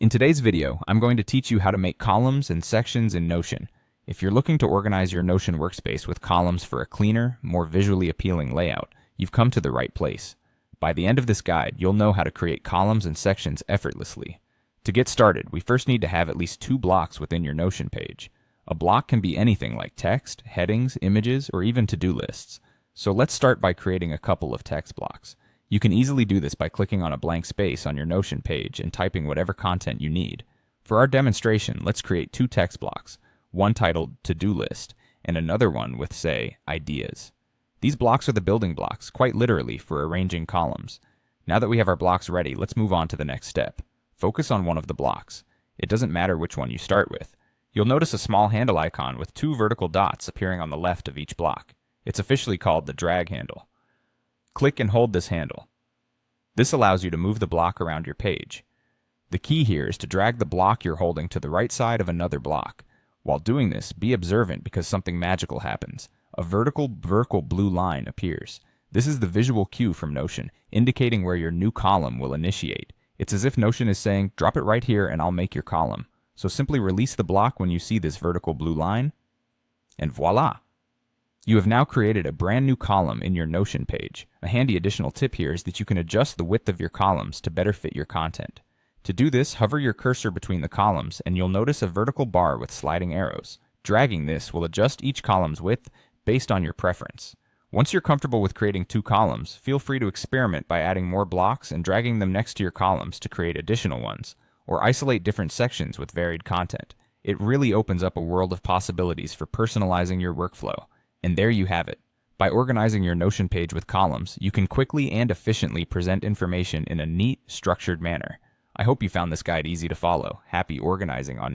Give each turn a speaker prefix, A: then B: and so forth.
A: In today's video, I'm going to teach you how to make columns and sections in Notion. If you're looking to organize your Notion workspace with columns for a cleaner, more visually appealing layout, you've come to the right place. By the end of this guide, you'll know how to create columns and sections effortlessly. To get started, we first need to have at least 2 blocks within your Notion page. A block can be anything like text, headings, images, or even to-do lists. So let's start by creating a couple of text blocks. You can easily do this by clicking on a blank space on your Notion page and typing whatever content you need. For our demonstration, let's create 2 text blocks, one titled To-Do List and another one with, say, Ideas. These blocks are the building blocks, quite literally, for arranging columns. Now that we have our blocks ready, let's move on to the next step. Focus on one of the blocks. It doesn't matter which one you start with. You'll notice a small handle icon with 2 vertical dots appearing on the left of each block. It's officially called the drag handle. Click and hold this handle. This allows you to move the block around your page. The key here is to drag the block you're holding to the right side of another block. While doing this, be observant because something magical happens. A vertical blue line appears. This is the visual cue from Notion, indicating where your new column will initiate. It's as if Notion is saying, drop it right here and I'll make your column. So simply release the block when you see this vertical blue line, and voila! You have now created a brand new column in your Notion page. A handy additional tip here is that you can adjust the width of your columns to better fit your content. To do this, hover your cursor between the columns and you'll notice a vertical bar with sliding arrows. Dragging this will adjust each column's width based on your preference. Once you're comfortable with creating 2 columns, feel free to experiment by adding more blocks and dragging them next to your columns to create additional ones, or isolate different sections with varied content. It really opens up a world of possibilities for personalizing your workflow. And there you have it. By organizing your Notion page with columns, you can quickly and efficiently present information in a neat, structured manner. I hope you found this guide easy to follow. Happy organizing on